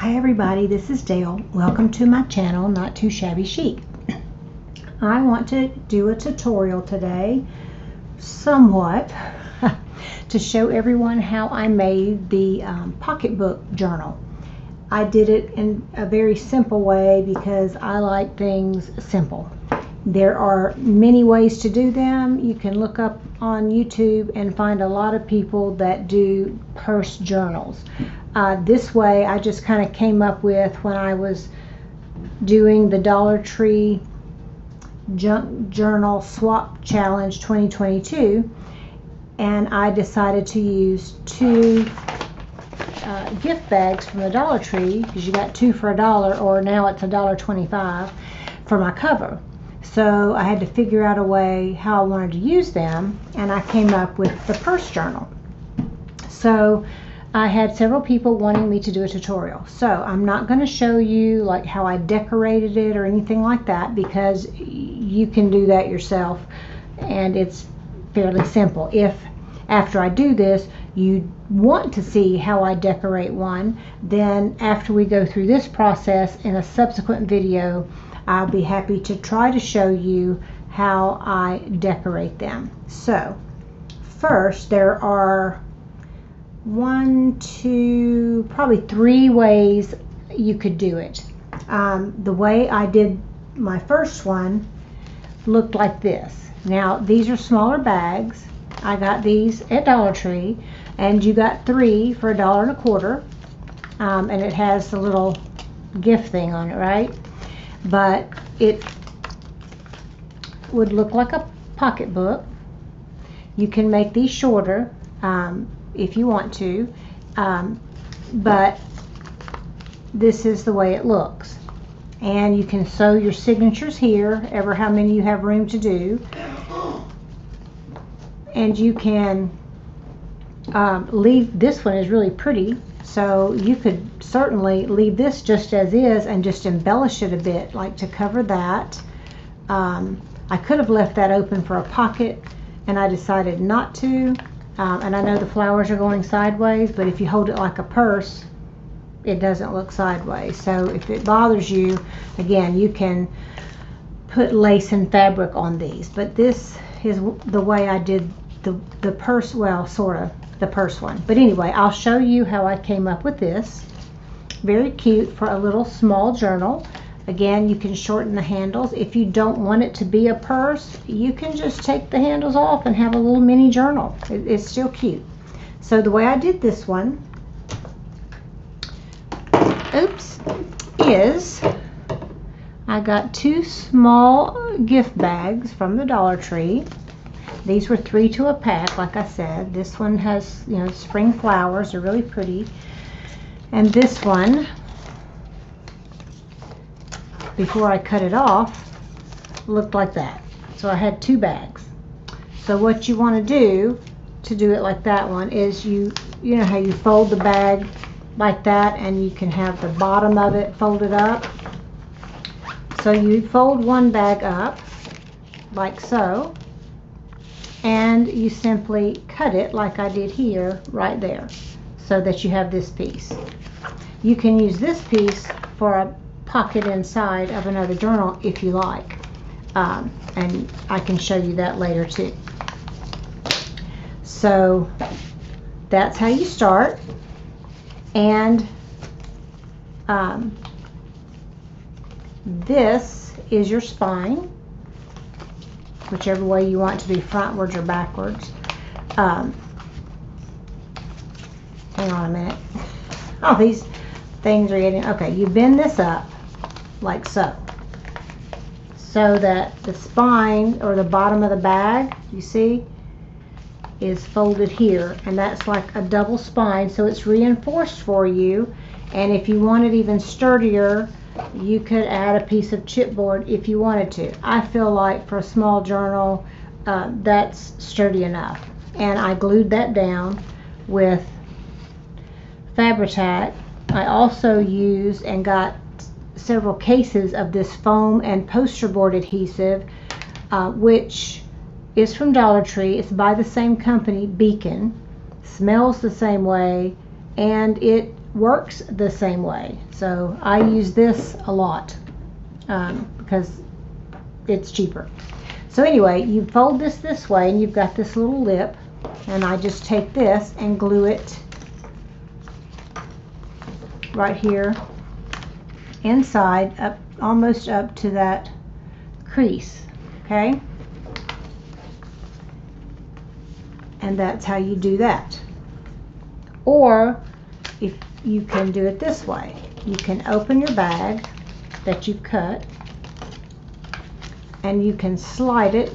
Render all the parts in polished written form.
Hi everybody, this is Dale. Welcome to my channel, Not Too Shabby Chic. I want to do a tutorial today, somewhat, to show everyone how I made the pocketbook journal. I did it in a very simple way because I like things simple. There are many ways to do them. You can look up on YouTube and find a lot of people that do purse journals. This way I just kind of came up with when I was doing the Dollar Tree Junk Journal Swap Challenge 2022, and I decided to use two gift bags from the Dollar Tree, because you got two for $1, or now it's $1.25 for my cover. So I had to figure out a way how I wanted to use them, and I came up with the purse journal. So I had several people wanting me to do a tutorial. So I'm not going to show you like how I decorated it or anything like that, because you can do that yourself and it's fairly simple. If after I do this you want to see how I decorate one, then after we go through this process in a subsequent video, I'll be happy to try to show you how I decorate them. So first, there are probably three ways you could do it. The way I did my first one looked like this. Now these are smaller bags. I got these at Dollar Tree, and you got 3 for $1.25, and it has the little gift thing on it, right? But it would look like a pocketbook. You can make these shorter if you want to, but this is the way it looks. And you can sew your signatures here, ever how many you have room to do. And you can leave, this one is really pretty, so you could certainly leave this just as is and just embellish it a bit, like to cover that. I could have left that open for a pocket, and I decided not to. And I know the flowers are going sideways, but if you hold it like a purse, it doesn't look sideways. So if it bothers you, again, you can put lace and fabric on these. But this is the way I did the purse, well, sort of the purse one. But anyway, I'll show you how I came up with this. Very cute for a little small journal. Again, you can shorten the handles. If you don't want it to be a purse, you can just take the handles off and have a little mini journal. It's still cute. So the way I did this one, is I got 2 small gift bags from the Dollar Tree. These were 3 to a pack, like I said. This one has, you know, spring flowers. They're really pretty. And this one, before I cut it off, looked like that. So I had 2 bags. So what you want to do it like that one is you know how you fold the bag like that, and you can have the bottom of it folded up. So you fold one bag up like so, and you simply cut it like I did here, right there, so that you have this piece. You can use this piece for a pocket inside of another journal if you like, and I can show you that later too. So that's how you start. And this is your spine, whichever way you want to be, frontwards or backwards. Hang on a minute. Oh, these things are getting, okay, you bend this up like so that the spine, or the bottom of the bag, you see, is folded here, and that's like a double spine, so it's reinforced for you. And if you want it even sturdier, you could add a piece of chipboard if you wanted to. I feel like for a small journal, that's sturdy enough. And I glued that down with Fabri-Tac. I also used and got several cases of this foam and poster board adhesive, which is from Dollar Tree. It's by the same company, Beacon. Smells the same way, and it works the same way. So I use this a lot because it's cheaper. So anyway, you fold this way and you've got this little lip, and I just take this and glue it right here inside, up almost up to that crease. Okay, and that's how you do that. Or if you can do it this way, you can open your bag that you've cut and you can slide it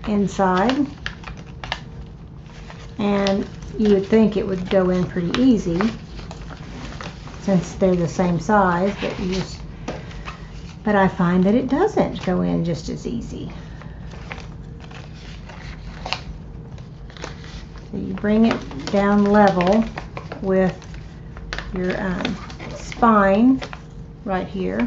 inside, and you would think it would go in pretty easy since they're the same size, but I find that it doesn't go in just as easy. So you bring it down level with your spine right here.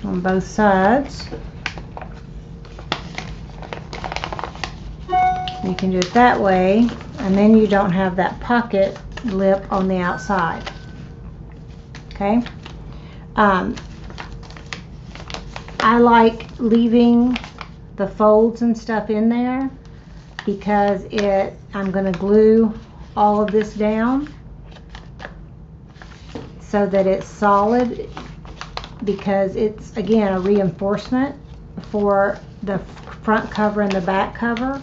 On both sides. You can do it that way, and then you don't have that pocket lip on the outside. Okay. I like leaving the folds and stuff in there because I'm going to glue all of this down so that it's solid, because it's, again, a reinforcement for the front cover and the back cover.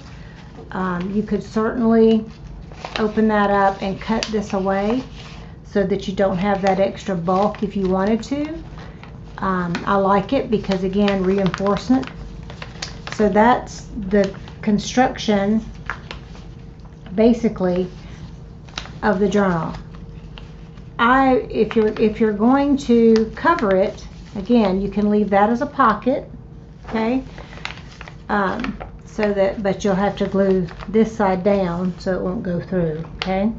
You could certainly open that up and cut this away so that you don't have that extra bulk if you wanted to. I like it because, again, reinforcement. So that's the construction, basically, of the journal. If you're going to cover it, again, you can leave that as a pocket, okay? But you'll have to glue this side down so it won't go through, okay?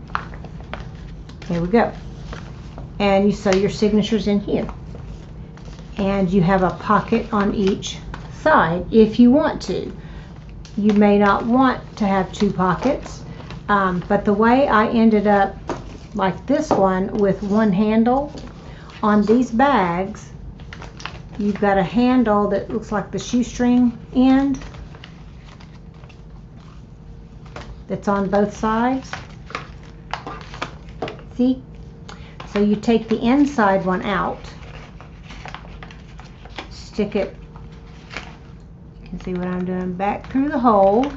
Here we go. And you sew your signatures in here. And you have a pocket on each side if you want to. You may not want to have two pockets, but the way I ended up like this one with one handle, on these bags, you've got a handle that looks like the shoestring end that's on both sides. See? So you take the inside one out, stick it, you can see what I'm doing, back through the hole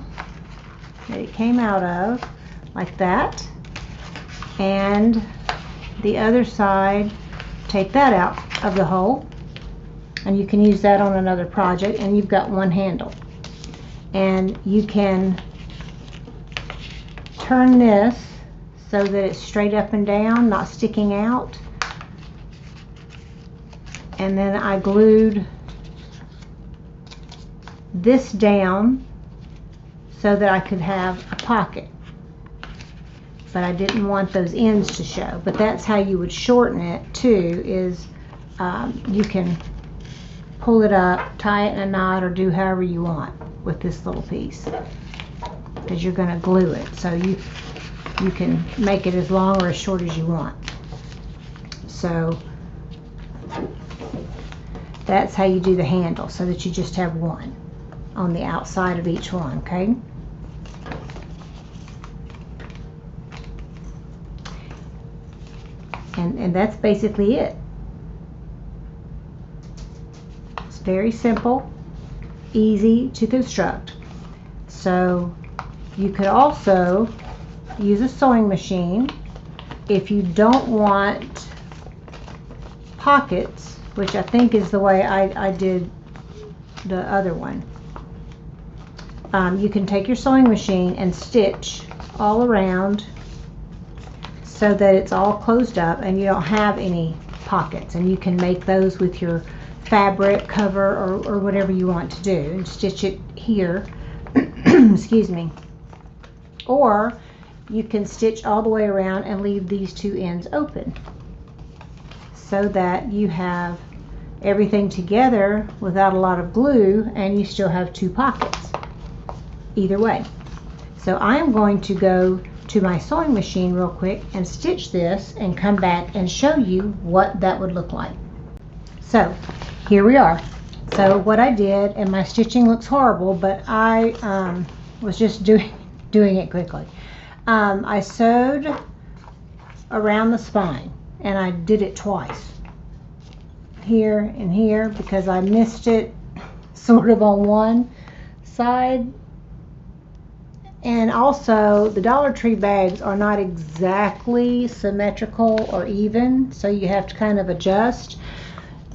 that it came out of, like that, and the other side, take that out of the hole, and you can use that on another project, and you've got one handle. And you can turn this so that it's straight up and down, not sticking out. And then I glued this down so that I could have a pocket, but I didn't want those ends to show. But that's how you would shorten it too, is you can pull it up, tie it in a knot, or do however you want with this little piece, because you're going to glue it. So you can make it as long or as short as you want. So that's how you do the handle, so that you just have one on the outside of each one, okay? And that's basically it. It's very simple, easy to construct. So you could also use a sewing machine if you don't want pockets, which I think is the way I did the other one. You can take your sewing machine and stitch all around so that it's all closed up and you don't have any pockets, and you can make those with your fabric cover or whatever you want to do, and stitch it here. Excuse me. Or you can stitch all the way around and leave these two ends open so that you have everything together without a lot of glue, and you still have two pockets. Either way. So I am going to go to my sewing machine real quick and stitch this and come back and show you what that would look like. So here we are. So what I did, and my stitching looks horrible, but I was just doing it quickly. I sewed around the spine, and I did it twice, here and here, because I missed it sort of on one side. And also the Dollar Tree bags are not exactly symmetrical or even, so you have to kind of adjust.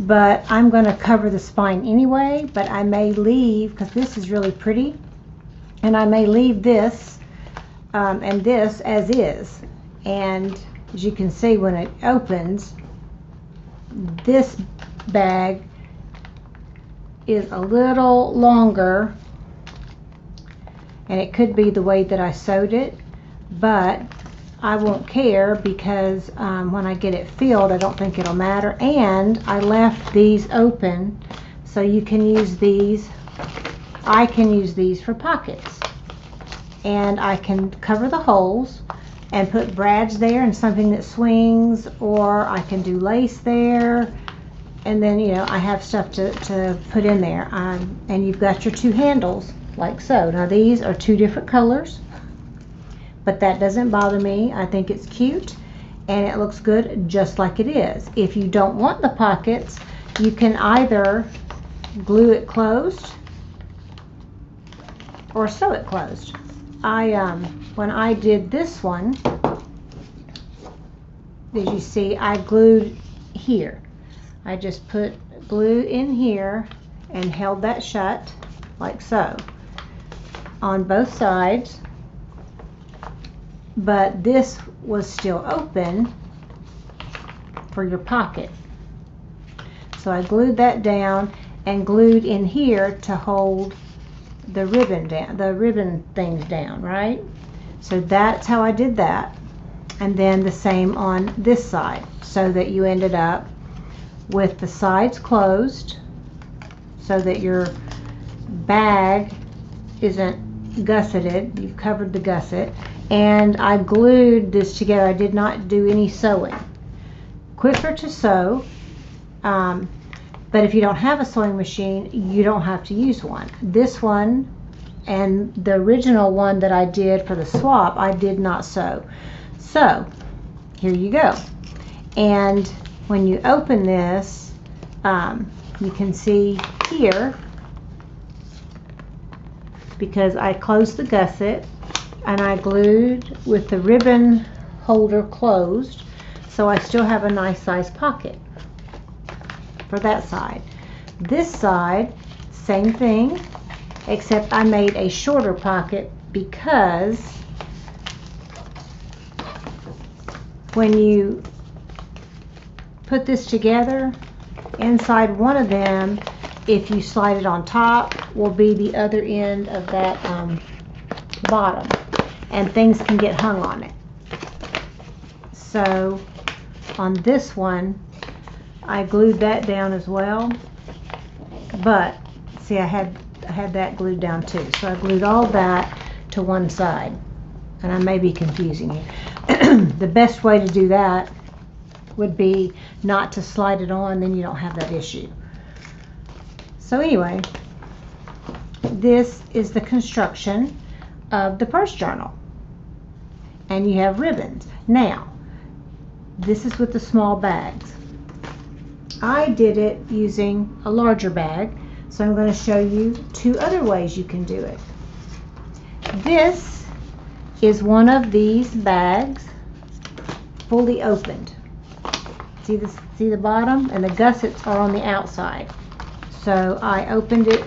But I'm going to cover the spine anyway, but I may leave, because this is really pretty, and I may leave this and this as is. And as you can see, when it opens, this bag is a little longer, and it could be the way that I sewed it, but I won't care, because when I get it filled, I don't think it'll matter. And I left these open, so you can use these. I can use these for pockets, and I can cover the holes and put brads there and something that swings, or I can do lace there, and then, you know, I have stuff to put in there. And you've got your two handles like so. Now these are two different colors, but that doesn't bother me. I think it's cute, and it looks good just like it is. If you don't want the pockets, you can either glue it closed or sew it closed. When I did this one, as you see, I glued here. I just put glue in here and held that shut like so on both sides, but this was still open for your pocket. So I glued that down and glued in here to hold the ribbon down, the ribbon things down, right? So that's how I did that. And then the same on this side, so that you ended up with the sides closed, so that your bag isn't gusseted. You've covered the gusset. And I glued this together. I did not do any sewing. Quicker to sew, but if you don't have a sewing machine, you don't have to use one. This one and the original one that I did for the swap, I did not sew. So here you go. And when you open this, you can see here, because I closed the gusset and I glued with the ribbon holder closed, so I still have a nice size pocket for that side. This side, same thing, except I made a shorter pocket, because when you put this together, inside one of them, if you slide it on top, will be the other end of that bottom, and things can get hung on it. So on this one, I glued that down as well, but see, I had that glued down too. So I glued all that to one side, and I may be confusing you. The best way to do that would be not to slide it on, then you don't have that issue. So anyway, this is the construction of the purse journal, and you have ribbons. Now, this is with the small bags. I did it using a larger bag, so I'm going to show you two other ways you can do it. This is one of these bags, fully opened. See the bottom, and the gussets are on the outside. So I opened it,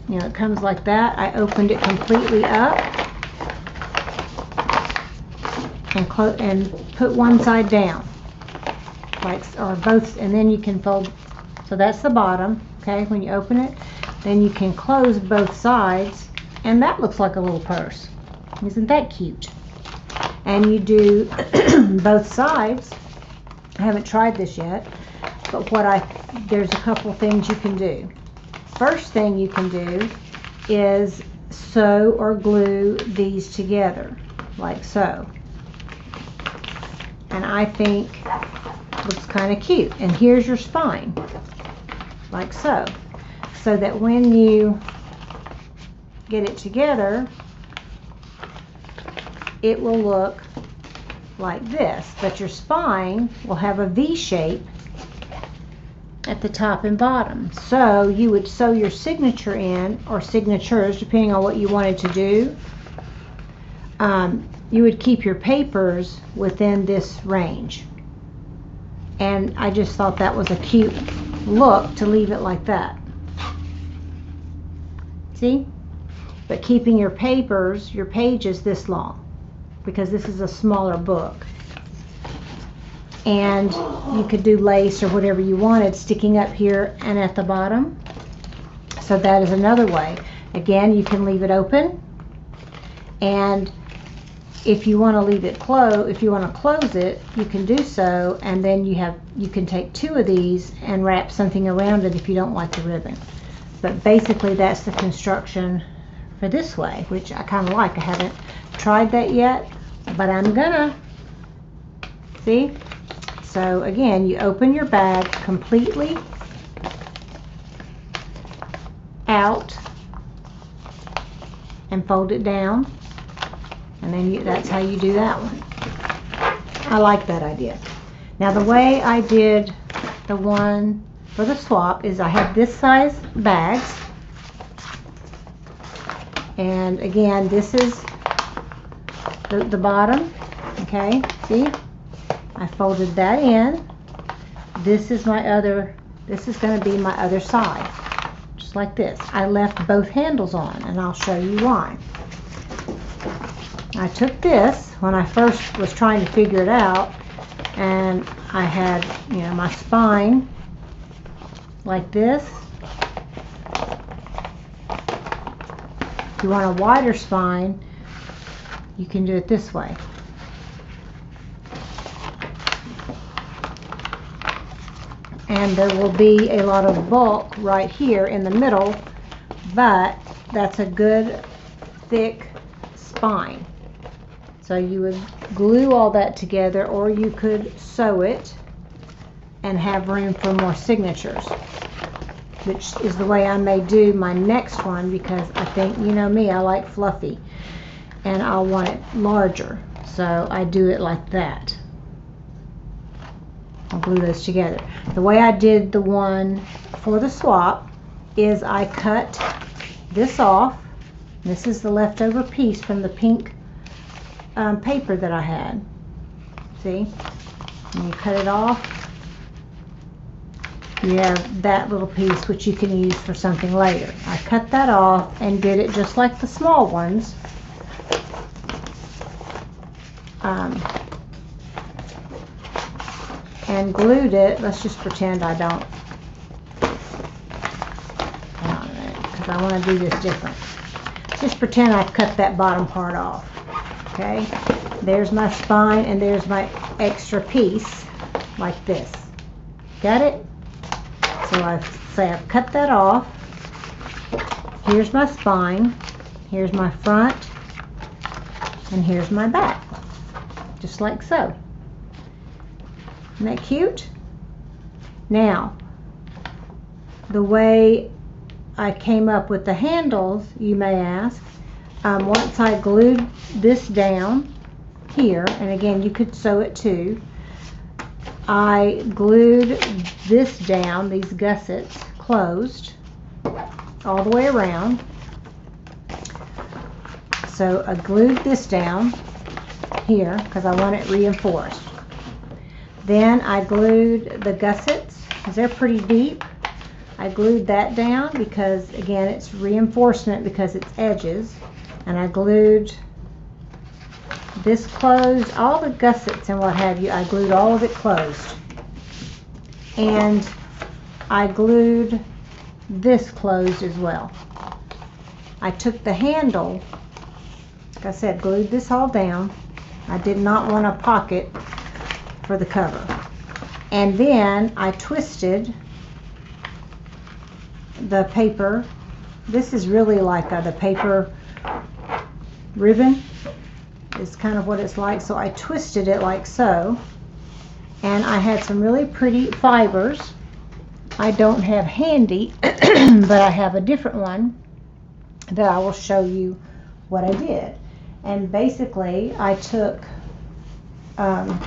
you know, it comes like that. I opened it completely up and put one side down, like, or both, and then you can fold. So that's the bottom, okay? When you open it, then you can close both sides, and that looks like a little purse. Isn't that cute? And you do both sides. I haven't tried this yet, but there's a couple things you can do. First thing you can do is sew or glue these together like so. And I think looks kind of cute. And here's your spine like so, so that when you get it together, it will look like this, but your spine will have a V shape at the top and bottom. So you would sew your signature in, or signatures, depending on what you wanted to do. You would keep your papers within this range. And I just thought that was a cute look to leave it like that. See? But keeping your papers, your pages this long, because this is a smaller book. And you could do lace or whatever you wanted sticking up here and at the bottom. So that is another way. Again, you can leave it open, and if you want to leave it closed, if you want to close it, you can do so, and then you can take two of these and wrap something around it if you don't like the ribbon. But basically that's the construction for this way, which I kind of like. I haven't tried that yet, but I'm gonna. See? So again, you open your bag completely out and fold it down, and then that's how you do that one. I like that idea. Now the way I did the one for the swap is I have this size bags, and again this is the bottom. Okay, see? I folded that in. This is my other, this is going to be my other side, just like this. I left both handles on, and I'll show you why. I took this when I first was trying to figure it out, and I had, you know, my spine like this. If you want a wider spine, you can do it this way. And there will be a lot of bulk right here in the middle, but that's a good thick spine. So you would glue all that together, or you could sew it and have room for more signatures, which is the way I may do my next one, because I think, you know me, I like fluffy and I'll want it larger, so I do it like that. I'll glue those together. The way I did the one for the swap is I cut this off. This is the leftover piece from the pink paper that I had. See? And you cut it off. You have that little piece, which you can use for something later. I cut that off and did it just like the small ones. And glued it. Let's just pretend I don't. Hang on a minute, because I want to do this different. Just pretend I've cut that bottom part off. Okay, there's my spine, and there's my extra piece, like this. Got it? So I've cut that off. Here's my spine. Here's my front, and here's my back, just like so. Isn't that cute? Now, the way I came up with the handles, you may ask, once I glued this down here, and again you could sew it too, I glued this down, these gussets closed all the way around. So I glued this down here because I want it reinforced. Then I glued the gussets, because they're pretty deep. I glued that down because, again, it's reinforcement because it's edges. And I glued this closed, all the gussets and what have you, I glued all of it closed. And I glued this closed as well. I took the handle, like I said, glued this all down. I did not want a pocket for the cover. And then I twisted the paper this is really like the paper ribbon. It's kind of what it's like. So I twisted it like so, and I had some really pretty fibers. I don't have handy, but I have a different one that I will show you what I did. And basically I took a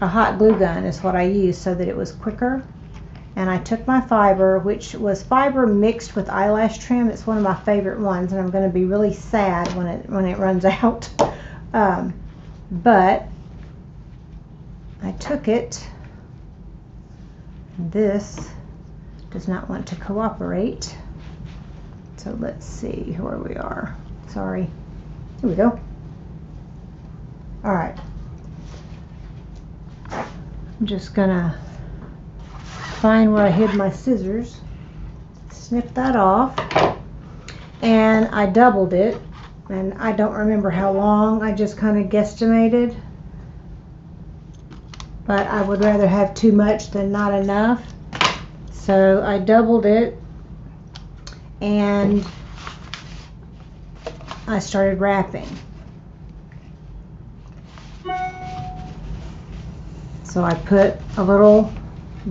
hot glue gun is what I used so that it was quicker. And I took my fiber, which was fiber mixed with eyelash trim. It's one of my favorite ones, and I'm going to be really sad when it runs out. But I took it. This does not want to cooperate. So let's see where we are. Sorry. Here we go. All right. I'm just gonna find where I hid my scissors, snip that off, and I doubled it, and I don't remember how long. I just kind of guesstimated, but I would rather have too much than not enough, so I doubled it, and I started wrapping. So I put a little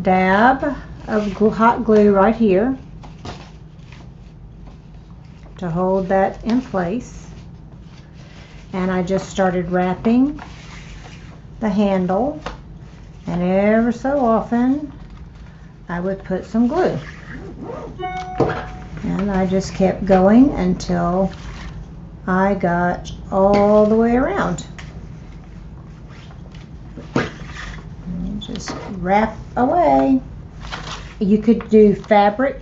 dab of hot glue right here to hold that in place, and I just started wrapping the handle, and ever so often I would put some glue, and I just kept going until I got all the way around. Just wrap away. You could do fabric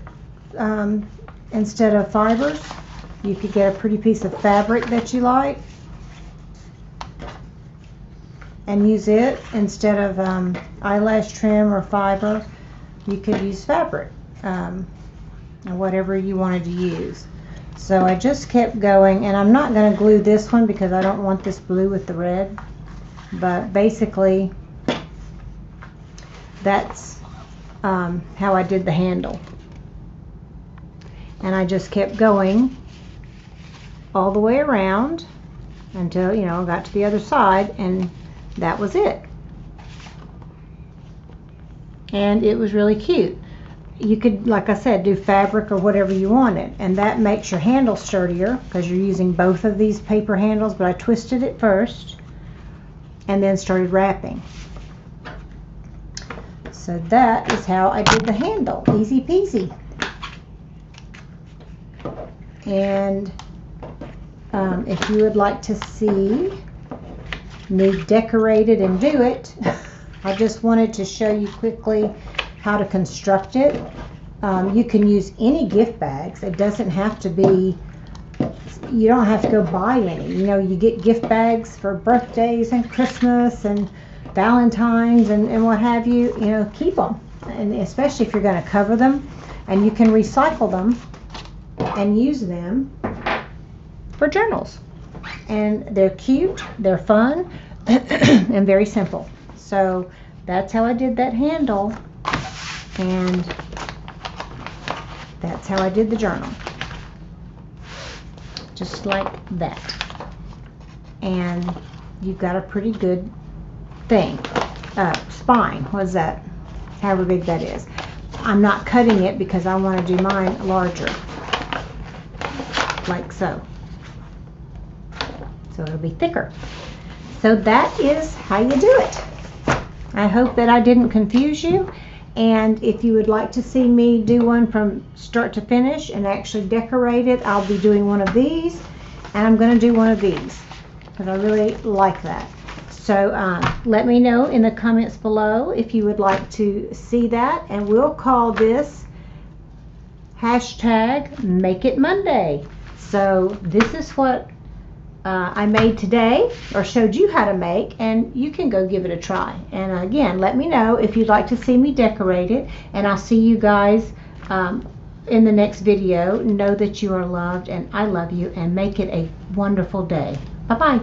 instead of fibers. You could get a pretty piece of fabric that you like and use it instead of eyelash trim or fiber. You could use fabric or whatever you wanted to use. So I just kept going, and I'm not going to glue this one because I don't want this blue with the red, but basically that's how I did the handle. And I just kept going all the way around until, you know, I got to the other side, and that was it. And it was really cute. You could, like I said, do fabric or whatever you wanted, and that makes your handle sturdier because you're using both of these paper handles. But I twisted it first and then started wrapping. So that is how I did the handle. Easy peasy. And if you would like to see me decorate it and do it, I just wanted to show you quickly how to construct it. You can use any gift bags. It doesn't have to be, you don't have to go buy any. You know, you get gift bags for birthdays and Christmas and Valentine's and what have you. You know, keep them, and especially if you're going to cover them, and you can recycle them and use them for journals. And they're cute, they're fun, and very simple. So that's how I did that handle, and that's how I did the journal, just like that. And you've got a pretty good thing. Spine, what is that? However big that is. I'm not cutting it because I want to do mine larger, like so. So it'll be thicker. So that is how you do it. I hope that I didn't confuse you. And if you would like to see me do one from start to finish and actually decorate it, I'll be doing one of these, and I'm going to do one of these because I really like that. So let me know in the comments below if you would like to see that, and we'll call this #MakeItMonday. So this is what I made today, or showed you how to make, and you can go give it a try. And again, let me know if you'd like to see me decorate it, and I'll see you guys in the next video. Know that you are loved, and I love you, and make it a wonderful day. Bye-bye.